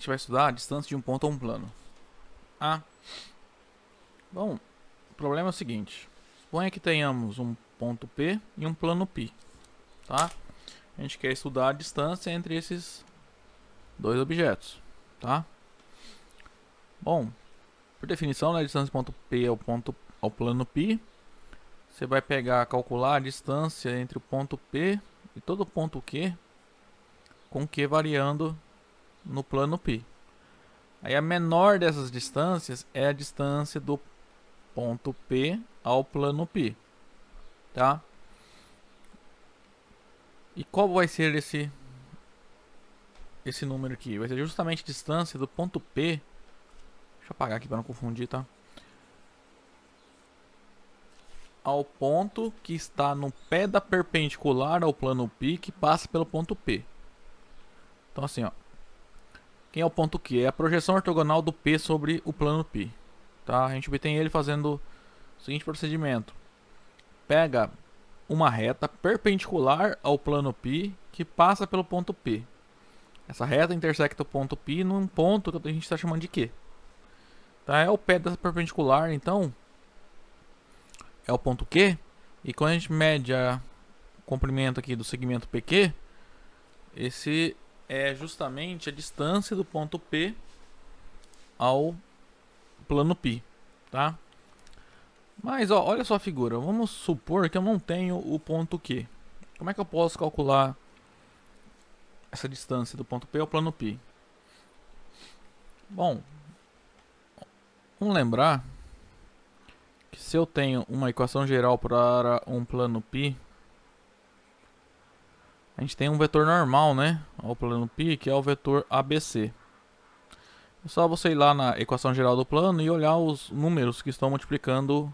gente vai estudar a distância de um ponto a um plano. Ah, bom, o problema é o seguinte. Suponha que tenhamos um ponto P e um plano π, tá? A gente quer estudar a distância entre esses dois objetos, tá? Bom, por definição, a distância do ponto P ao plano π, você vai calcular a distância entre o ponto P e todo ponto Q, com Q variando no plano π. Aí a menor dessas distâncias é a distância do ponto P ao plano π, tá? E qual vai ser esse número aqui? Vai ser justamente a distância do ponto P. Deixa eu apagar aqui para não confundir, tá? Ao ponto que está no pé da perpendicular ao plano π que passa pelo ponto P. Então assim, ó. Quem é o ponto Q? É a projeção ortogonal do P sobre o plano π. Tá? A gente obtém ele fazendo o seguinte procedimento. Pega uma reta perpendicular ao plano π que passa pelo ponto P. Essa reta intersecta o ponto π num ponto que a gente está chamando de Q. Tá? É o pé dessa perpendicular, então é o ponto Q. E quando a gente mede o comprimento aqui do segmento PQ, esse é justamente a distância do ponto P ao plano π, tá? Mas ó, olha só a figura. Vamos supor que eu não tenho o ponto Q. Como é que eu posso calcular essa distância do ponto P ao plano π? Bom, vamos lembrar que se eu tenho uma equação geral para um plano π, a gente tem um vetor normal, né, ao plano π, que é o vetor ABC. É só você ir lá na equação geral do plano e olhar os números que estão multiplicando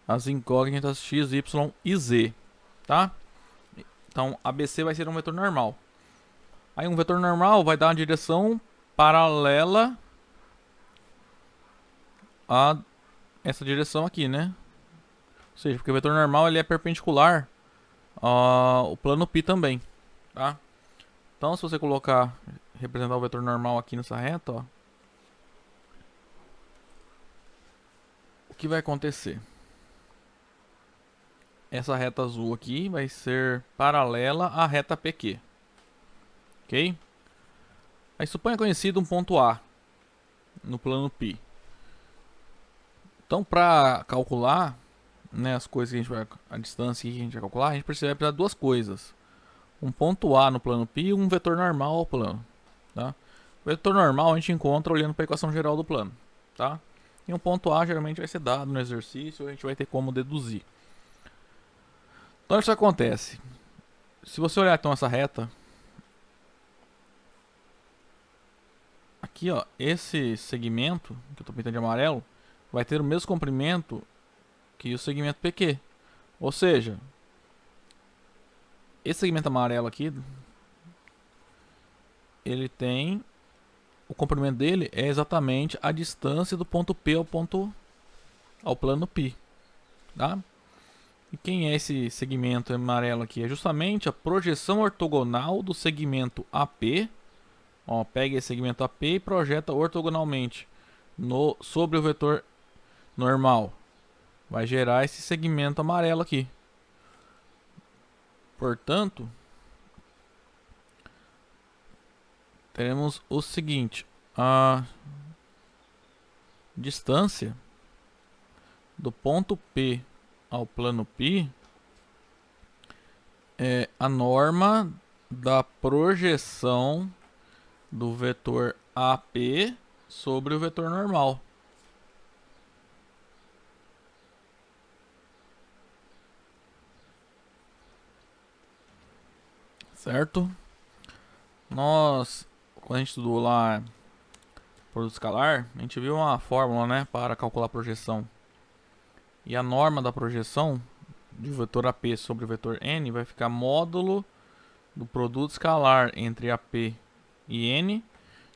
as incógnitas x, y e z, tá? Então, ABC vai ser um vetor normal. Aí um vetor normal vai dar uma direção paralela a essa direção aqui, né? Ou seja, porque o vetor normal ele é perpendicular ao plano π também, tá? Então, se você representar o vetor normal aqui nessa reta, ó, o que vai acontecer? Essa reta azul aqui vai ser paralela à reta PQ, ok? Aí suponha conhecido um ponto A no plano π. Então, para calcular, né, as coisas que a distância que a gente vai calcular, a gente vai precisar de duas coisas: um ponto A no plano π e um vetor normal ao plano, tá? O vetor normal a gente encontra olhando para a equação geral do plano, tá? E um ponto A geralmente vai ser dado no exercício, a gente vai ter como deduzir. Então isso acontece. Se você olhar então essa reta aqui, ó, esse segmento que eu estou pintando de amarelo vai ter o mesmo comprimento que o segmento PQ. Ou seja, esse segmento amarelo aqui, ele tem o comprimento dele é exatamente a distância do ponto P ao plano π, tá? E quem é esse segmento amarelo aqui? É justamente a projeção ortogonal do segmento AP. Ó, pega esse segmento AP e projeta ortogonalmente sobre o vetor normal. Vai gerar esse segmento amarelo aqui. Portanto, teremos o seguinte: a distância do ponto P ao plano π é a norma da projeção do vetor AP sobre o vetor normal. Certo? Quando a gente estudou lá produto escalar, a gente viu uma fórmula, né, para calcular a projeção. E a norma da projeção do vetor AP sobre o vetor N vai ficar módulo do produto escalar entre AP e N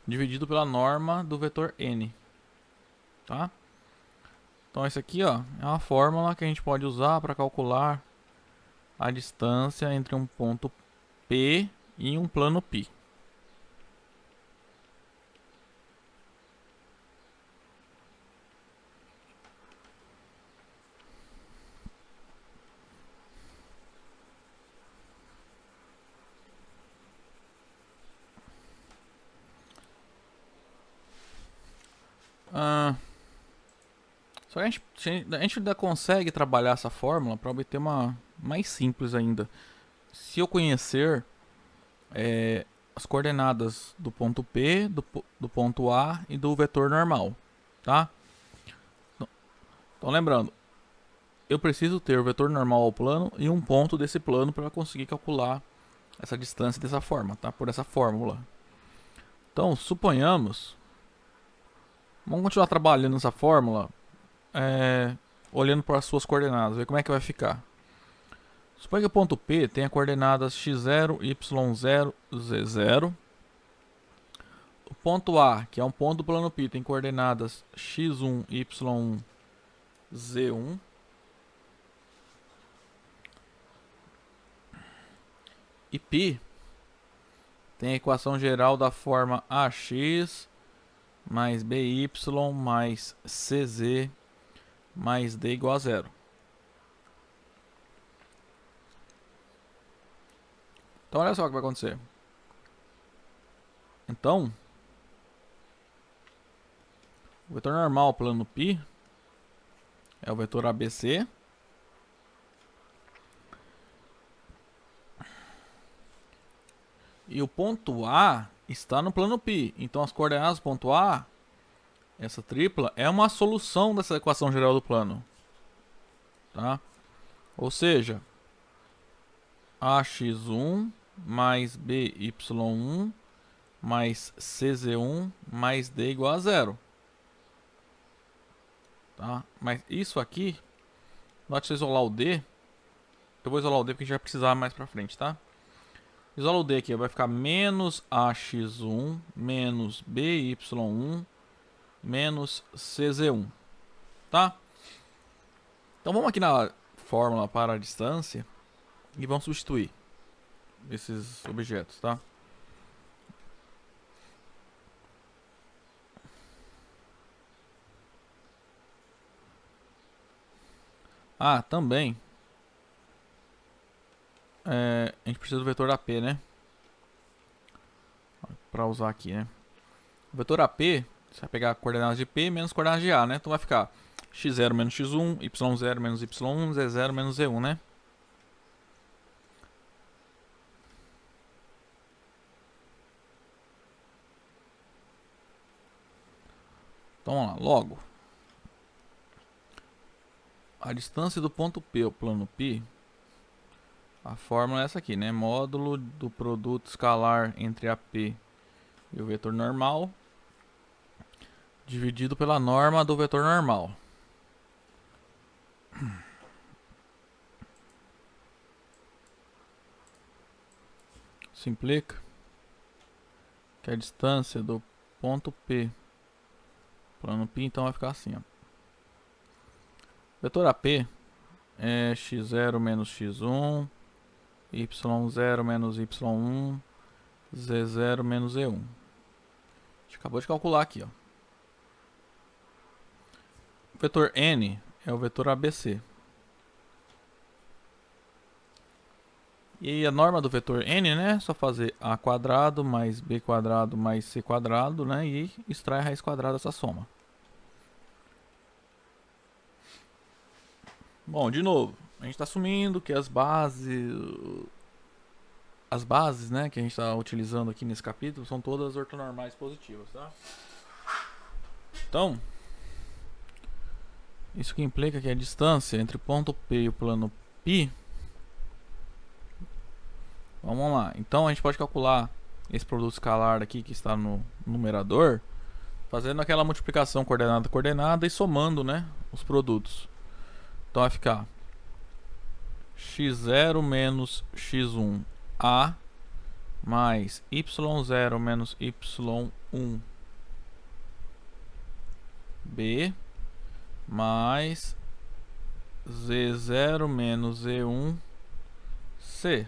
dividido pela norma do vetor N, tá? Então essa aqui, ó, é uma fórmula que a gente pode usar para calcular a distância entre um ponto P e um plano π. Só que a gente ainda consegue trabalhar essa fórmula para obter uma mais simples ainda. Se eu conhecer as coordenadas do ponto P, do ponto A e do vetor normal, tá? Então lembrando, eu preciso ter o vetor normal ao plano e um ponto desse plano para conseguir calcular essa distância dessa forma, tá? Por essa fórmula. Então, suponhamos, vamos continuar trabalhando nessa fórmula, olhando para as suas coordenadas, ver como é que vai ficar. Suponha que o ponto P tenha coordenadas x0, y0, z0. O ponto A, que é um ponto do plano π, tem coordenadas x1, y1, z1. E π tem a equação geral da forma ax mais by mais cz mais d igual a zero. Então olha só o que vai acontecer. Então, o vetor normal plano π é o vetor ABC. E o ponto A está no plano π. Então as coordenadas do ponto A, essa tripla, é uma solução dessa equação geral do plano. Tá? Ou seja, ax1 mais by1 mais cz1 mais d igual a zero. Tá? Mas isso aqui, na hora de isolar o d, eu vou isolar o d porque a gente vai precisar mais pra frente, tá? Isola o d aqui, vai ficar menos ax1 menos by1 menos cz1, tá? Então vamos aqui na fórmula para a distância e vamos substituir esses objetos, tá? Ah, também a gente precisa do vetor AP, né? Para usar aqui, né? O vetor AP, você vai pegar coordenadas de P menos coordenadas de A, né? Então vai ficar x0 menos x1, y0 menos y1, z0 menos z1, né? Então vamos lá, logo. A distância do ponto P ao plano π, a fórmula é essa aqui, né? Módulo do produto escalar entre AP e o vetor normal dividido pela norma do vetor normal. Isso implica que a distância do ponto P plano π, então vai ficar assim, ó. Vetor AP é x0 menos x1, y0 menos y1, z0 menos z1. A gente acabou de calcular aqui, ó. O vetor n é o vetor ABC. E a norma do vetor n, né? É só fazer a quadrado mais b quadrado mais c quadrado, né? E extrai a raiz quadrada dessa soma. Bom, de novo, a gente está assumindo que as bases, né, que a gente está utilizando aqui nesse capítulo são todas ortonormais positivas, tá? Então, isso que implica que a distância entre o ponto P e o plano π, vamos lá, então a gente pode calcular esse produto escalar aqui que está no numerador, fazendo aquela multiplicação coordenada a coordenada e somando, né, os produtos. Então vai ficar x0 menos x1a mais y0 menos y1b mais z0 menos z1c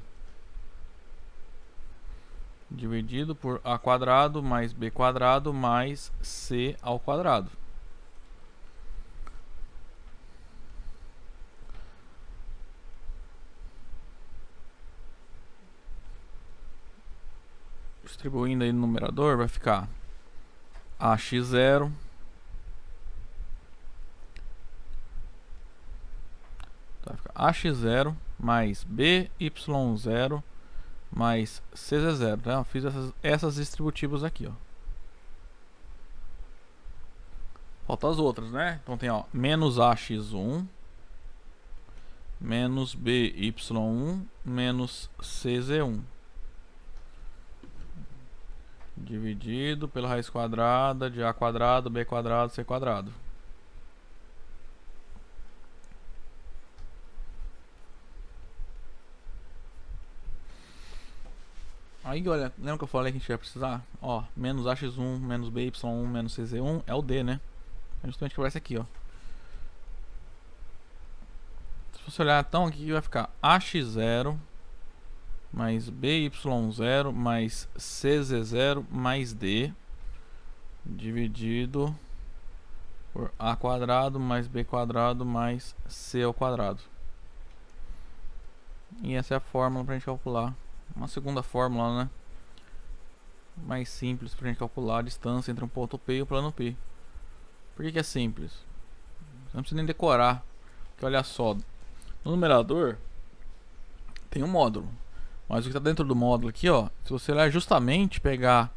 dividido por a quadrado mais b quadrado mais c ao quadrado. Distribuindo aí no numerador vai ficar ax0 Vai ficar AX0 mais BY0 mais CZ0. Tá? Eu fiz essas distributivas aqui, ó. Faltam as outras, né? Então tem, ó, menos AX1 menos BY1 menos CZ1 dividido pela raiz quadrada de A quadrado, B quadrado, C quadrado. Aí, olha, lembra que eu falei que a gente ia precisar? Ó, menos AX1 menos BY1 menos CZ1 é o D, né? É justamente que vai ser aqui, ó. Se você olhar, então aqui vai ficar AX0 mais BY0 mais CZ0 mais D dividido por A quadrado mais B quadrado mais C ao quadrado. E essa é a fórmula para a gente calcular. Uma segunda fórmula, né? Mais simples para a gente calcular a distância entre um ponto P e o plano P. Por que é simples? Você não precisa nem decorar. Porque olha só, no numerador tem um módulo. Mas o que está dentro do módulo aqui, ó, se você olhar justamente, pegar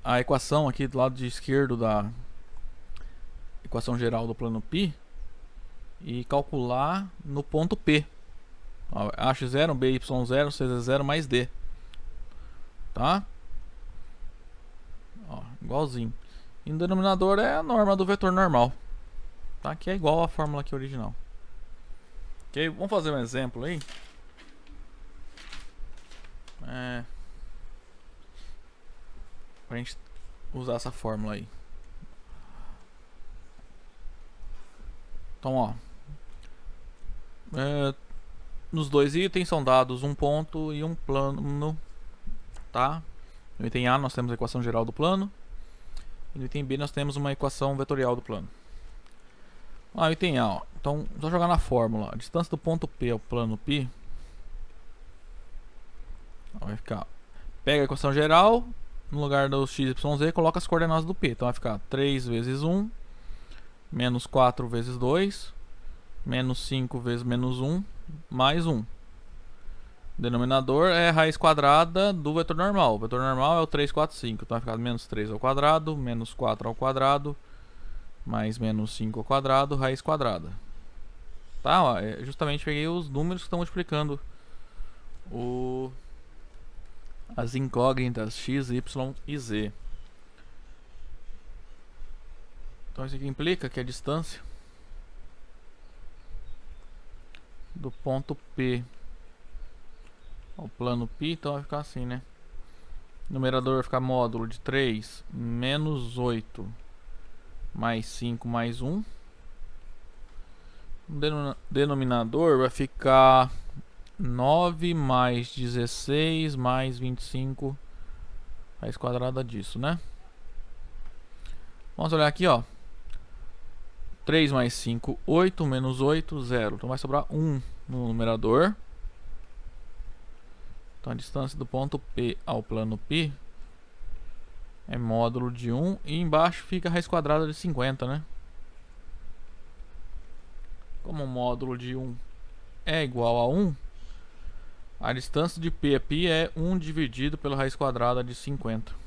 a equação aqui do lado esquerdo da equação geral do plano π e calcular no ponto P. Ó, AX0, BY0, CZ0 mais D. Tá? Ó, igualzinho. E no denominador é a norma do vetor normal. Tá? Que é igual à fórmula aqui original. Ok, vamos fazer um exemplo aí. Pra gente usar essa fórmula aí. Então, ó, nos dois itens são dados um ponto e um plano, tá? No item A nós temos a equação geral do plano e no item B nós temos uma equação vetorial do plano. Ah, item A, ó. Então, só jogar na fórmula. A distância do ponto P ao plano π vai ficar, pega a equação geral, no lugar do x, y, z, coloca as coordenadas do P. Então vai ficar 3 vezes 1, menos 4 vezes 2, menos 5 vezes menos 1, mais 1. O denominador é a raiz quadrada do vetor normal. O vetor normal é o 3, 4, 5. Então vai ficar menos 3 ao quadrado, menos 4 ao quadrado, mais menos 5 ao quadrado, raiz quadrada. Tá? Ó, justamente peguei os números que estão multiplicando as incógnitas x, y e z. Então isso aqui implica que a distância do ponto P ao plano π, então vai ficar assim, né? O numerador vai ficar módulo de 3 menos 8 mais 5 mais 1. O denominador vai ficar 9 mais 16 mais 25 raiz quadrada disso, né? Vamos olhar aqui, ó. 3 mais 5, 8, menos 8, 0. Então vai sobrar 1 no numerador. Então a distância do ponto P ao plano π é módulo de 1. E embaixo fica a raiz quadrada de 50, né? Como o módulo de 1 é igual a 1, a distância de P a π é 1 dividido pela raiz quadrada de 50.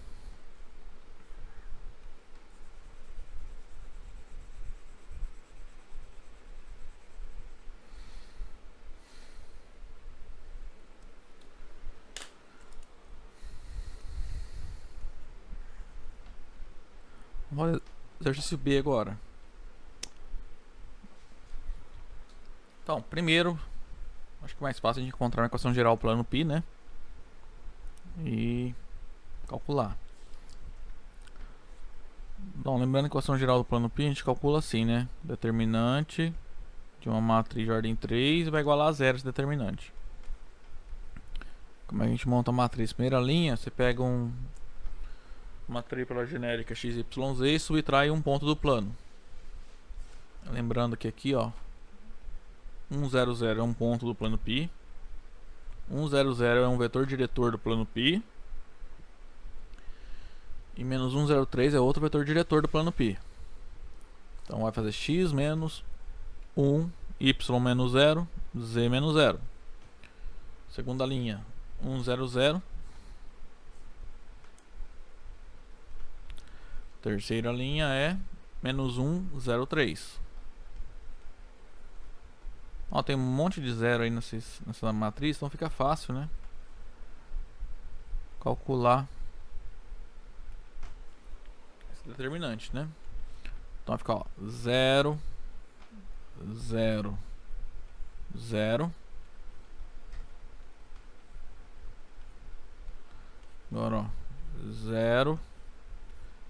Vamos fazer exercício B agora. Então, primeiro, acho que é mais fácil a gente encontrar uma equação geral plano π, né? E calcular. Bom, lembrando que a equação geral do plano π a gente calcula assim, né? Determinante de uma matriz de ordem 3 vai igualar a zero esse determinante. Como a gente monta a matriz primeira linha, você pega uma tripla genérica x, y, z e subtrai um ponto do plano. Lembrando que aqui, ó, 1, 0, 0 é um ponto do plano π. 1, 0, 0 é um vetor diretor do plano π. E menos 1, 0, 3 é outro vetor diretor do plano π. Então vai fazer x menos 1 y menos 0, z menos 0. Segunda linha, 1, 0, 0. Terceira linha é menos 1, 0, 3. Ó, tem um monte de zero aí nessa matriz, então fica fácil, né? Calcular esse determinante, né? Então vai ficar, ó, 0, 0, 0. Agora, ó, 0,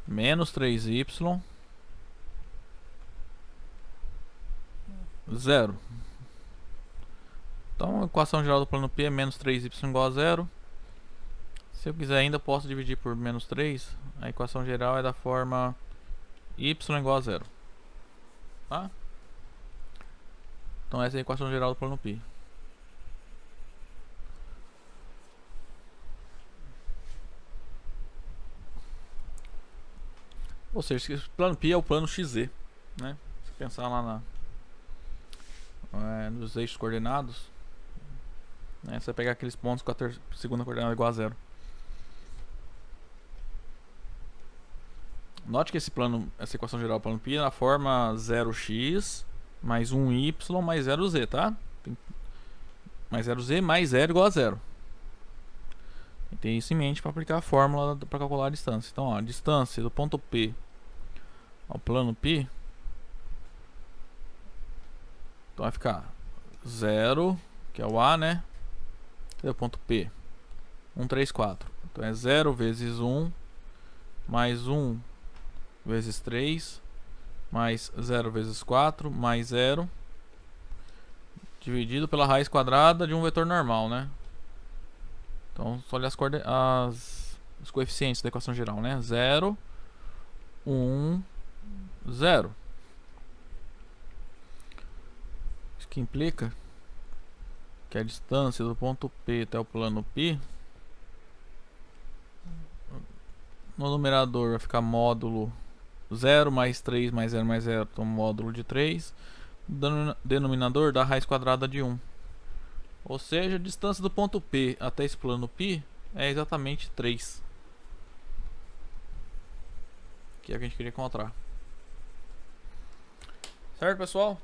menos 3y, 0. Então a equação geral do plano P é menos 3y igual a 0. Se eu quiser ainda posso dividir por menos 3. A equação geral é da forma y igual a 0. Tá? Então essa é a equação geral do plano Pi. Ou seja, esse plano Pi é o plano XZ, né? Se pensar lá nos eixos coordenados, né? Você vai pegar aqueles pontos com a segunda coordenada igual a 0. Note que essa equação geral do plano Pi é na forma 0x mais 1y mais 0z, tá? Mais 0z mais 0 igual a 0. E tem isso em mente para aplicar a fórmula para calcular a distância. Então, ó, a distância do ponto P ao plano Pi, então vai ficar 0, que é o A, né? Cadê o ponto P? 1, 3, 4. Então é 0 vezes 1 mais 1 vezes 3 mais 0 vezes 4 mais 0 dividido pela raiz quadrada de um vetor normal, né? Então só olhar os coeficientes da equação geral, né? 0, 1, 0. Isso que implica que a distância do ponto P até o plano Pi, no numerador vai ficar módulo 0 mais 3 mais 0 mais 0, então módulo de 3. Denominador da raiz quadrada de 1. Ou seja, a distância do ponto P até esse plano Pi é exatamente 3. Que é o que a gente queria encontrar. Certo, pessoal?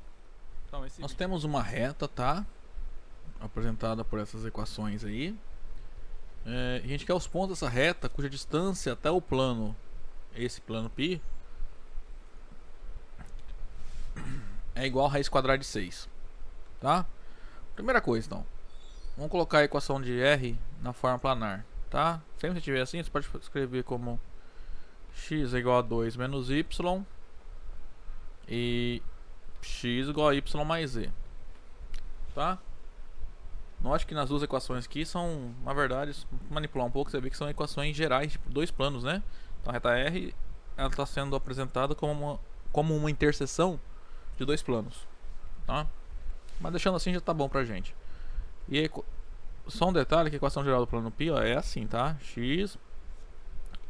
Então, nós temos uma reta, tá? Apresentada por essas equações aí. A gente quer os pontos dessa reta cuja distância até o plano, esse plano Pi, é igual a raiz quadrada de 6, tá? Primeira coisa, então, vamos colocar a equação de R na forma planar, tá? Sempre que tiver assim, você pode escrever como x é igual a 2 menos y e x igual a y mais z, tá? Note que nas duas equações aqui são, na verdade, se manipular um pouco, você vê que são equações gerais de dois planos, né? Então a reta R ela está sendo apresentada como uma interseção de dois planos, tá? Mas deixando assim já tá bom pra gente. E aí, só um detalhe, que a equação geral do plano Pi, ó, é assim, tá? X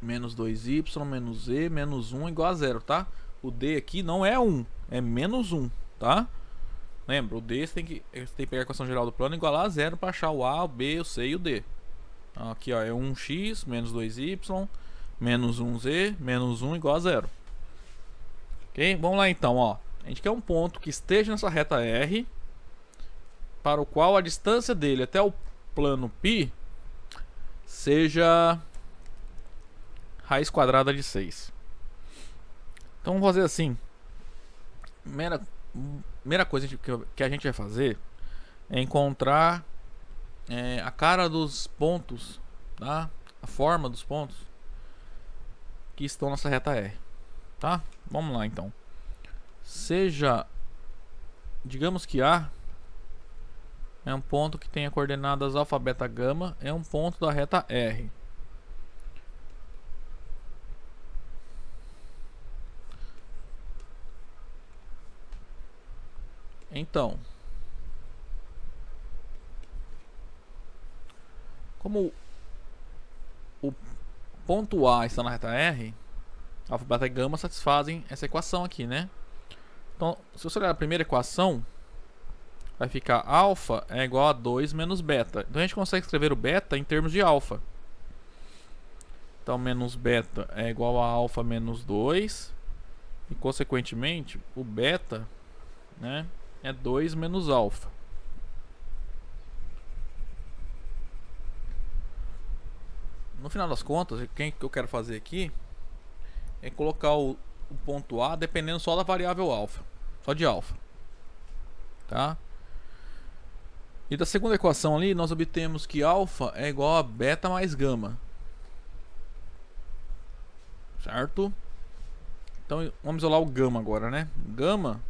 menos 2y menos z menos 1 igual a 0, tá? O D aqui não é 1, é menos 1, tá? Lembra, o D você tem que pegar a equação geral do plano e igualar a 0 para achar o A, o B, o C e o D. Aqui, ó, é 1x menos 2y menos 1z menos 1 igual a 0. Ok? Vamos lá então, ó. A gente quer um ponto que esteja nessa reta R, para o qual a distância dele até o plano Pi seja raiz quadrada de 6. Então vamos fazer assim. Primeira coisa que a gente vai fazer é encontrar a cara dos pontos, tá? A forma dos pontos que estão nessa reta R, tá? Vamos lá então. Digamos que A é um ponto que tenha coordenadas alfa, beta, gama, é um ponto da reta R. Então, como o ponto A está na reta R, alfa, beta e gama satisfazem essa equação aqui, né? Então, se você olhar a primeira equação, vai ficar alfa é igual a 2 menos beta. Então a gente consegue escrever o beta em termos de alfa. Então menos beta é igual a alfa menos 2. E consequentemente o beta, né, é 2 menos alfa. No final das contas, o que eu quero fazer aqui é colocar o ponto A dependendo só da variável alfa. Só de alfa. Tá? E da segunda equação ali, nós obtemos que alfa é igual a beta mais gama. Certo? Então vamos isolar o gama agora, né? Gama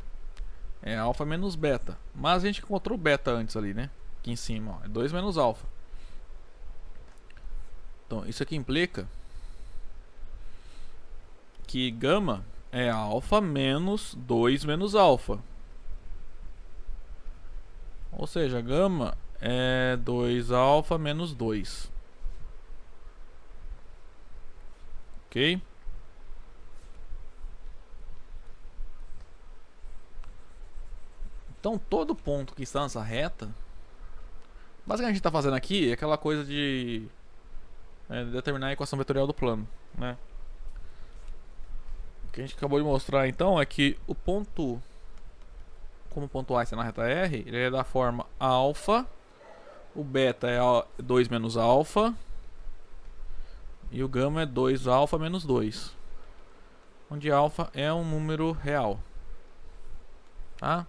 é alfa menos beta. Mas a gente encontrou beta antes ali, né? Aqui em cima, ó, é 2 menos alfa. Então isso aqui implica que gama é alfa menos 2 menos alfa. Ou seja, gama é 2 alfa menos 2. Ok? Então todo ponto que está nessa reta, basicamente a gente está fazendo aqui é aquela coisa de determinar a equação vetorial do plano, né? O que a gente acabou de mostrar então é que o ponto, como o ponto A está na reta R, ele é da forma alfa, o beta é 2 menos alfa e o gama é 2 alfa menos 2, onde alfa é um número real, tá?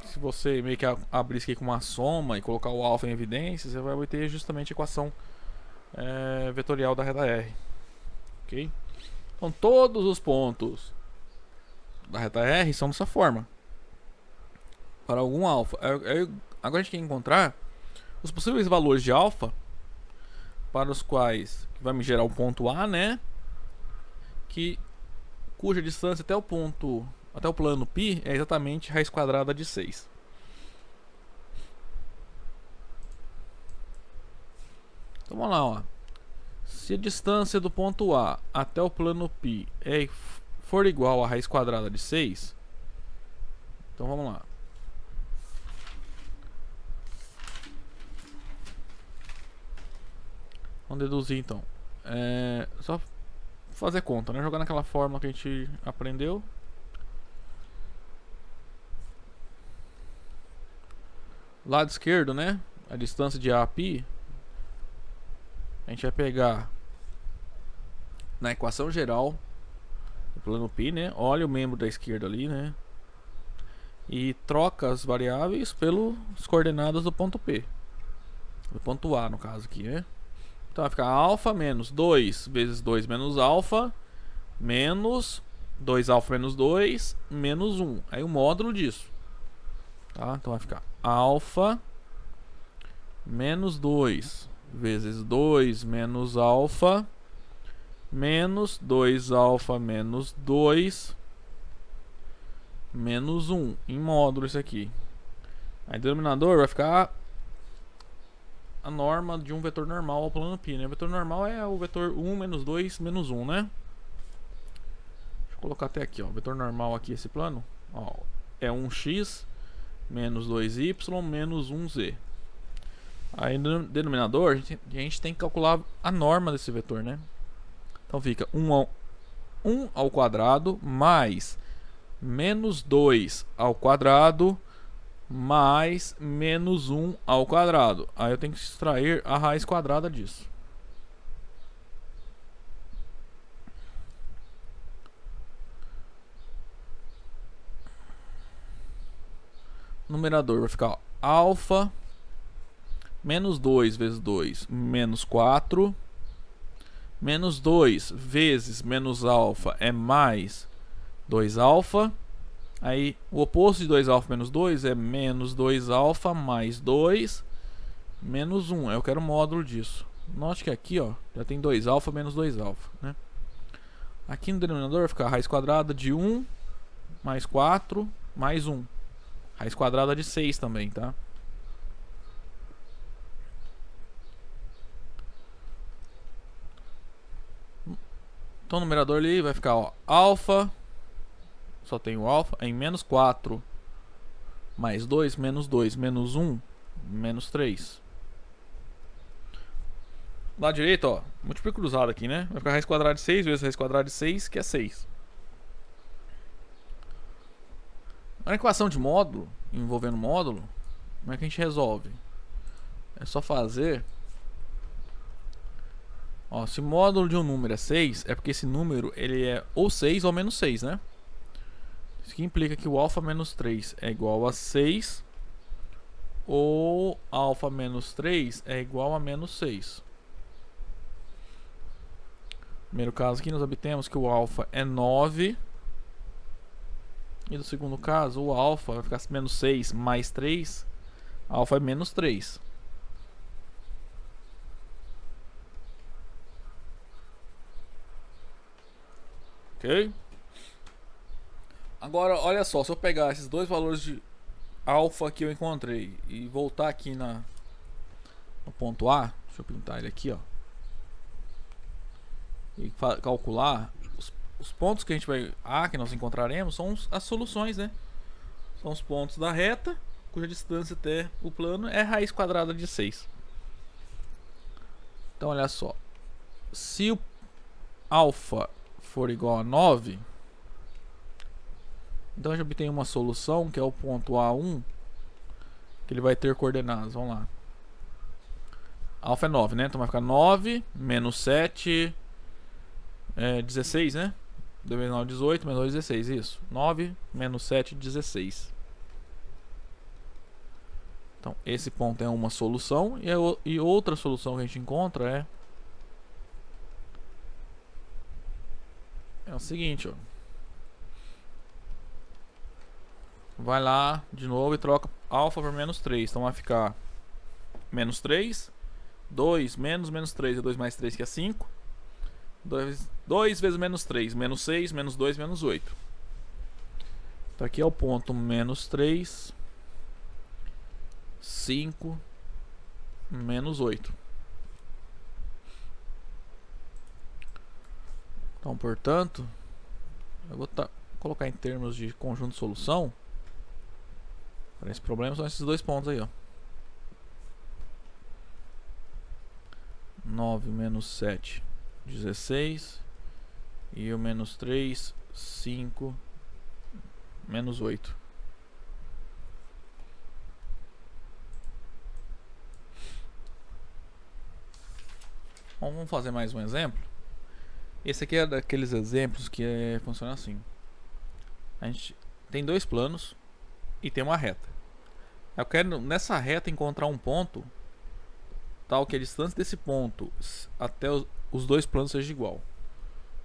Se você meio que abrir isso aqui com uma soma e colocar o alfa em evidência, você vai obter justamente a equação vetorial da reta R. Ok? Então todos os pontos da reta R são dessa forma. Para algum alfa. Agora a gente quer encontrar os possíveis valores de alfa para os quais vai me gerar o ponto A, né? Cuja distância até o ponto, até o plano π é exatamente raiz quadrada de 6. Então vamos lá, ó. Se a distância do ponto A até o plano π for igual a raiz quadrada de 6, então vamos lá. Vamos deduzir então. Só fazer conta, né? Jogar naquela fórmula que a gente aprendeu. Lado esquerdo, né? A distância de A a π. A gente vai pegar na equação geral do plano π, né? Olha o membro da esquerda ali, né? E troca as variáveis pelas coordenadas do ponto P. Do ponto A, no caso aqui, né? Então vai ficar alfa menos 2 vezes 2 menos alfa menos 2 alfa menos 2 menos 1. Aí o módulo disso. Tá? Então vai ficar alfa menos 2 vezes 2 menos alfa menos 2 alfa menos 2 menos 1. Em módulo isso aqui. Aí o denominador vai ficar a norma de um vetor normal ao plano π, né? O vetor normal é o vetor 1 menos 2 menos 1, né? Deixa eu colocar até aqui, ó. O vetor normal aqui, esse plano, ó, é 1x menos 2y menos 1z. Aí no denominador a gente tem que calcular a norma desse vetor, né? Então fica 1 ao quadrado mais menos 2 ao quadrado mais menos 1 ao quadrado. Aí eu tenho que extrair a raiz quadrada disso. O numerador vai ficar alfa menos 2 vezes 2 menos 4 menos 2 vezes menos alfa é mais 2 alfa. Aí o oposto de 2 alfa menos 2 é menos 2 alfa mais 2 menos 1. Eu quero o módulo disso. Note que aqui, ó, já tem 2 alfa menos 2 alfa, né? Aqui no denominador vai ficar a raiz quadrada de 1 mais 4 mais 1. Raiz quadrada de 6 também, tá? Então o numerador ali vai ficar, ó, alfa só tem o alfa, é em menos 4 mais 2, menos 2, menos 1, menos 3. Lado direito, ó, múltiplo cruzado aqui, né? Vai ficar raiz quadrada de 6 vezes raiz quadrada de 6, que é 6. Na equação de módulo, envolvendo módulo, como é que a gente resolve? É só fazer... Ó, se o módulo de um número é 6, é porque esse número ele é ou 6 ou menos 6, né? Isso que implica que o alfa menos 3 é igual a 6 ou alfa menos 3 é igual a menos 6. No primeiro caso aqui nós obtemos que o alfa é 9. E no segundo caso o alfa vai ficar menos 6 mais 3. Alfa é menos 3. Ok? Agora, olha só, se eu pegar esses dois valores de alfa que eu encontrei e voltar aqui no ponto A, deixa eu pintar ele aqui, ó, e calcular os pontos que a gente vai que nós encontraremos são as soluções, né? São os pontos da reta cuja distância até o plano é raiz quadrada de 6. Então, olha só, se o alfa for igual a 9, então a gente obtém uma solução que é o ponto A1, que ele vai ter coordenadas, vamos lá. Alfa é 9, né? Então vai ficar 9 menos 7 é 16, né? 2 vezes 9, 18, menos 2, 16, isso. 9 menos 7, 16. Então esse ponto é uma solução, e outra solução que a gente encontra é o seguinte, ó. Vai lá de novo e troca alfa por menos 3. Então vai ficar menos 3. 2 menos 3 é 2 mais 3, que é 5. 2 vezes menos 3, menos 6, menos 2, menos 8. Então aqui é o ponto menos 3, 5, menos 8. Então, portanto, eu vou colocar em termos de conjunto de solução. Para esse problema são esses dois pontos aí, ó. 9 menos 7, 16. E o menos 3, 5, menos 8. Bom, vamos fazer mais um exemplo. Esse aqui é daqueles exemplos que funciona assim. A gente tem dois planos e tem uma reta. Eu quero nessa reta encontrar um ponto tal que a distância desse ponto até os dois planos seja igual.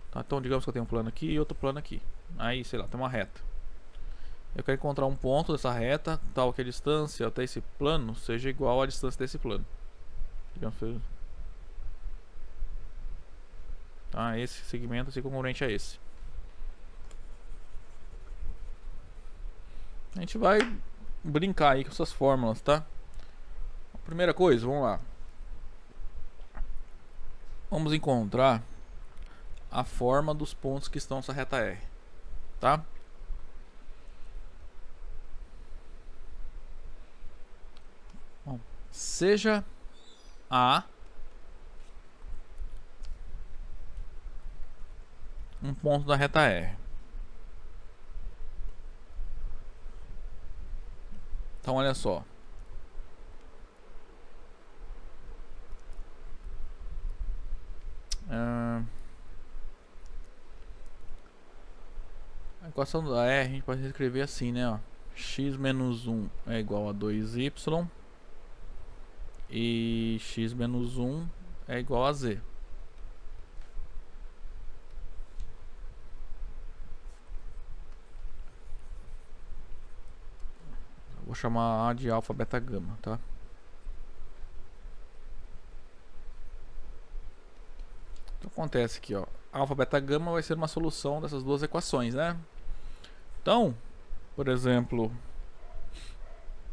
Tá? Então digamos que eu tenho um plano aqui e outro plano aqui. Aí, sei lá, tem uma reta. Eu quero encontrar um ponto dessa reta tal que a distância até esse plano seja igual à distância desse plano. Digamos que... Tá? Esse segmento é congruente a esse. A gente vai brincar aí com essas fórmulas, tá? Primeira coisa, vamos lá. Vamos encontrar a forma dos pontos que estão nessa reta R, tá? Bom, seja A um ponto da reta R. Então olha só. A equação da R a gente pode escrever assim, né? Ó. X menos 1 é igual a 2y e x menos 1 é igual a z. Vou chamar A de alfa, beta, gama, tá? Então acontece aqui, ó. Alfa, beta, gama vai ser uma solução dessas duas equações, né? Então, por exemplo,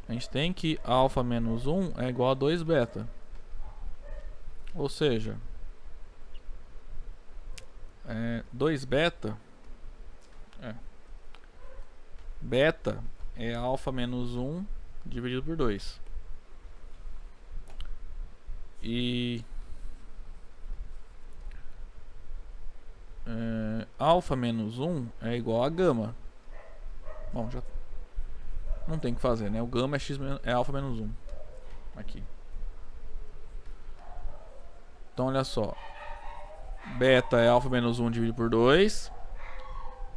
a gente tem que alfa menos 1 é igual a 2 beta. Ou seja, 2 beta Beta é alfa menos 1 dividido por 2. E alfa menos 1 é igual a gama. Bom, já não tem o que fazer, né? O gama é alfa menos 1. Aqui. Então, olha só. Beta é alfa menos 1 dividido por 2.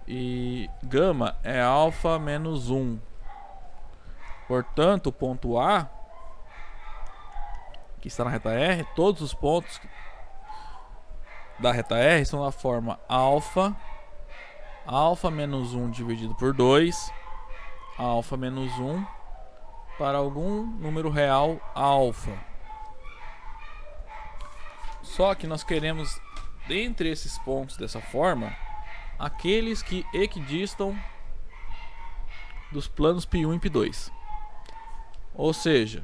E gama é alfa menos 1. Portanto, o ponto A, que está na reta R, todos os pontos da reta R são da forma alfa menos 1 dividido por 2, alfa menos 1, para algum número real alfa. Só que nós queremos, dentre esses pontos dessa forma, aqueles que equidistam dos planos π1 e π2. Ou seja,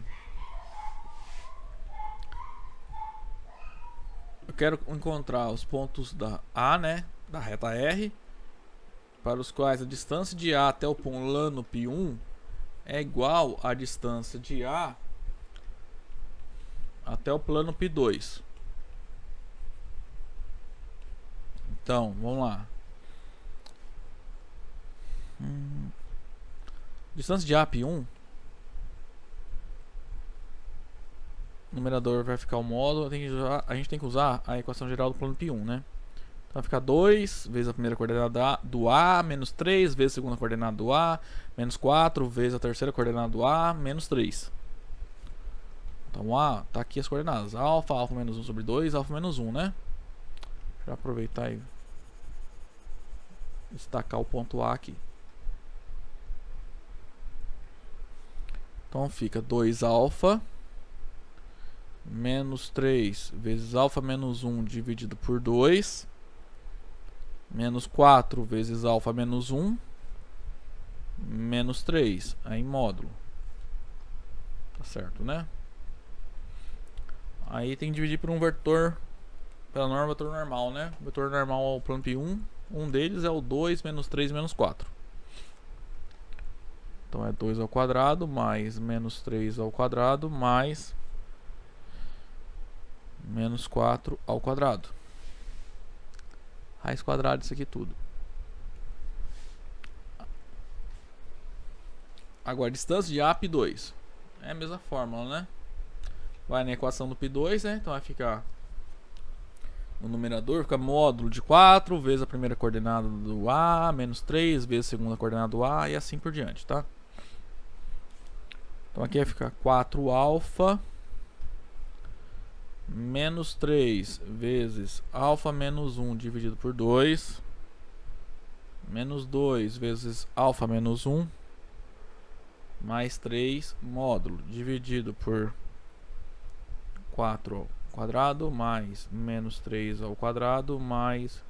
eu quero encontrar os pontos da A, né, da reta R, para os quais a distância de A até o plano π1 é igual à distância de A até o plano π2. Então, vamos lá. Distância de A π1, o numerador vai ficar o módulo, a gente tem que usar a equação geral do plano π1, né? Então vai ficar 2 vezes a primeira coordenada do A, menos 3 vezes a segunda coordenada do A, menos 4 vezes a terceira coordenada do A, menos 3. Então A, tá aqui as coordenadas. Alfa menos 1 sobre 2, alfa menos 1, né? Deixa eu aproveitar e destacar o ponto A aqui. Então fica 2 alfa menos 3 vezes alfa menos 1 dividido por 2, menos 4 vezes alfa menos 1, menos 3, aí em módulo. Tá certo, né? Aí tem que dividir por um vetor, pela norma vetor normal, né? O vetor normal ao plano π1, um deles é o 2 menos 3 menos 4. Então é 2 ao quadrado mais menos 3 ao quadrado mais menos 4 ao quadrado. Raiz quadrada disso aqui tudo. Agora, distância de A π2. É a mesma fórmula, né? Vai na equação do π2, né? Então vai ficar no numerador, fica módulo de 4 vezes a primeira coordenada do A, menos 3 vezes a segunda coordenada do A e assim por diante, tá? Então aqui vai ficar 4 alfa menos 3 vezes alfa menos 1 dividido por 2, menos 2 vezes alfa menos 1, mais 3 módulo dividido por 4 ao quadrado, mais menos 3 ao quadrado, mais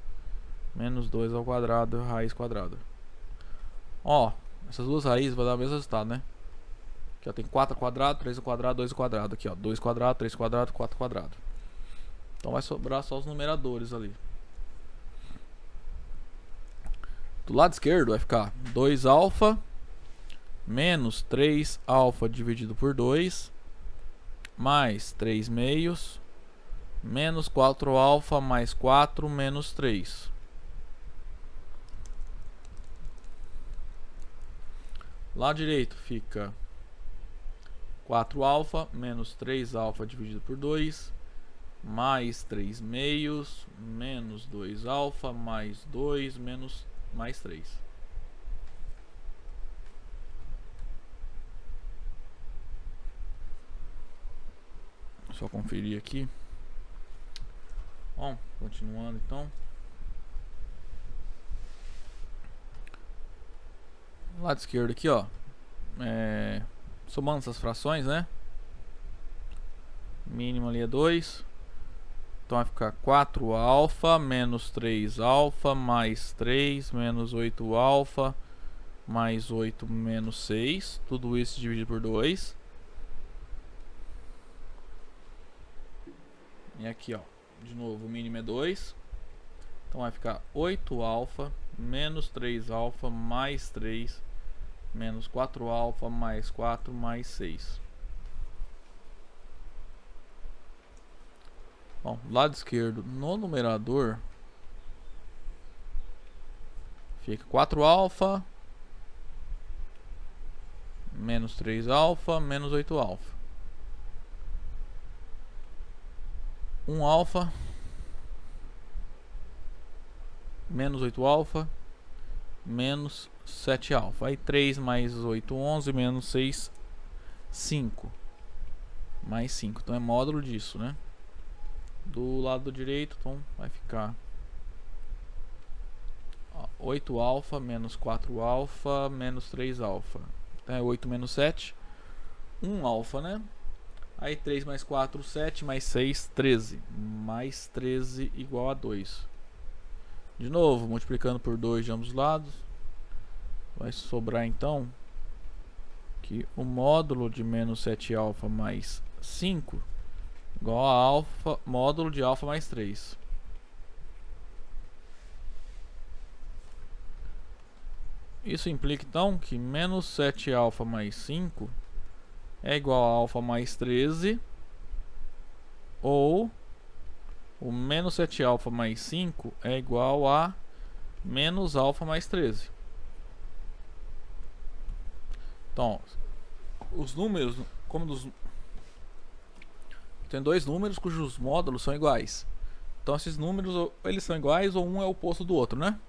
menos 2 ao quadrado, raiz quadrada. Ó, essas duas raízes vão dar o mesmo resultado, né? Aqui ó, tem 4 ao quadrado, 3 ao quadrado, 2 ao quadrado. Aqui ó, 2 ao quadrado, 3 ao quadrado, 4 ao quadrado. Então vai sobrar só os numeradores ali. Do lado esquerdo vai ficar 2 alfa menos 3 alfa dividido por 2, mais 3 meios, menos 4 alfa mais 4 menos 3. Lado direito fica 4 alfa menos 3 alfa dividido por 2, mais 3 meios, menos 2 alfa mais 2 menos mais 3. Só conferir aqui. Bom, continuando então. Lado esquerdo aqui, ó. Somando essas frações, né? Mínimo ali é 2. Então vai ficar 4 alfa menos 3 alfa mais 3 menos 8 alfa mais 8 menos 6. Tudo isso dividido por 2. E aqui, ó, de novo, o mínimo é 2. Então vai ficar 8 alfa menos 3 alfa mais 3 menos 4 alfa mais 4 mais 6. Bom, lado esquerdo no numerador fica 4 alfa menos 3 alfa menos 8 alfa. 1 alfa menos 8 alfa menos 7 alfa. Aí 3 mais 8, 11, menos 6, 5. Mais 5. Então é módulo disso, né? Do lado direito, então vai ficar 8 alfa menos 4 alfa menos 3 alfa. Então é 8 menos 7. 1 alfa, né? Aí 3 mais 4, 7, mais 6, 13. Mais 13 igual a 2. De novo, multiplicando por 2 de ambos os lados. Vai sobrar então que o módulo de menos 7 alfa mais 5 igual a alfa, módulo de alfa mais 3. Isso implica então que menos 7 alfa mais 5 é igual a alfa mais 13, ou o menos 7 alfa mais 5 é igual a menos alfa mais 13. Então, os números, tem dois números cujos módulos são iguais. Então esses números, ou eles são iguais ou um é o oposto do outro, né?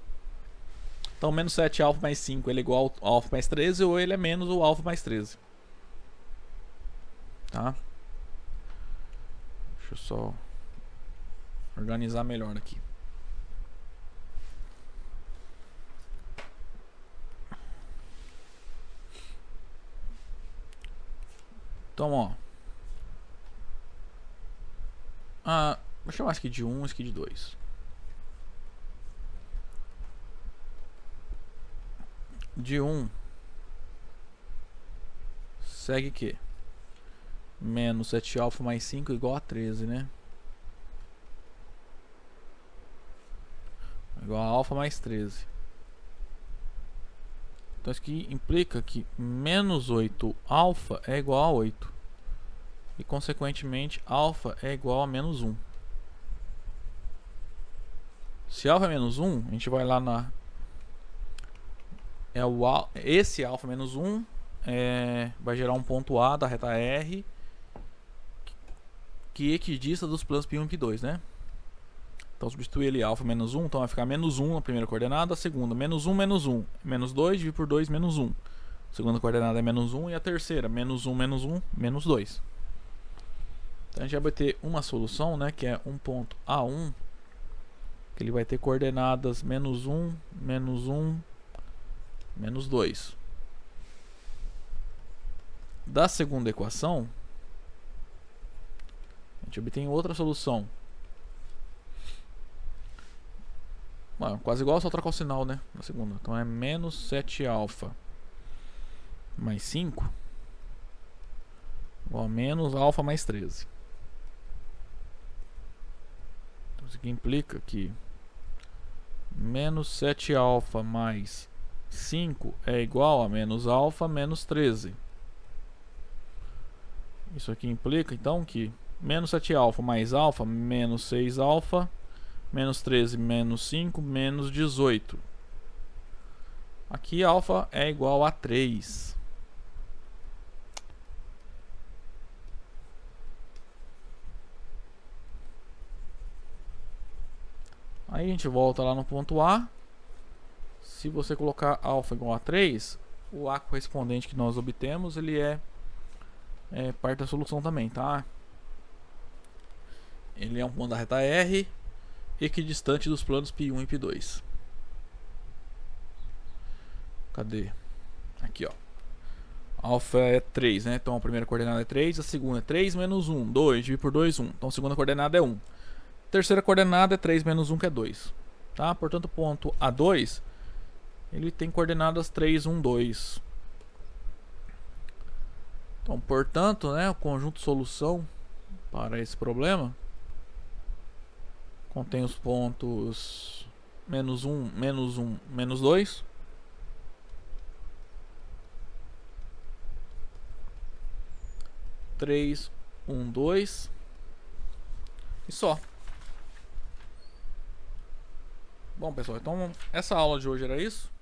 Então menos 7 alfa mais 5 ele é igual ao alfa mais 13, ou ele é menos o alfa mais 13. Tá? Deixa eu só organizar melhor aqui. Então, ó. Vou chamar isso aqui de 1, isso aqui de 2. De 1 segue que menos 7 alfa mais 5 igual a 13, né? Igual a alfa mais 13. Então isso aqui implica que menos 8 alfa é igual a 8. E consequentemente alfa é igual a menos 1. Se alfa é menos 1, a gente vai lá na... esse alfa menos 1 vai gerar um ponto A da reta R que equidista dos planos π1 e π2, né? Então substituir ele alfa menos 1, então vai ficar menos 1 na primeira coordenada, a segunda menos 1, menos 1, menos 2, dividido por 2, menos 1. A segunda coordenada é menos 1 e a terceira menos 1, menos 1, menos 2. Então a gente vai ter uma solução, né, que é um ponto A1, que ele vai ter coordenadas menos 1, menos 1, menos 2. Da segunda equação, a gente obtém outra solução. Quase igual, só trocar o sinal, né? Na segunda. Então é menos 7 alfa mais 5 igual a menos alfa mais 13. Então isso aqui implica que menos 7 alfa mais 5 é igual a menos alfa menos 13. Isso aqui implica então que menos 7 alfa mais alfa menos 6 alfa menos 13 menos 5 menos 18. Aqui alfa é igual a 3. Aí a gente volta lá no ponto A. Se você colocar alfa igual a 3, o A correspondente que nós obtemos, ele é parte da solução também, tá? Ele é um ponto da reta R equidistante dos planos π1 e π2. Cadê? Aqui, ó. Alfa é 3, né? Então a primeira coordenada é 3, a segunda é 3 menos 1, 2, dividido por 2, 1. Então a segunda coordenada é 1. A terceira coordenada é 3 menos 1, que é 2. Tá? Portanto, o ponto A2, ele tem coordenadas 3, 1, 2. Então, portanto, né, o conjunto solução para esse problema contém os pontos menos 1, menos 1, menos 2. 3, 1, 2. E só. Bom, pessoal, então essa aula de hoje era isso.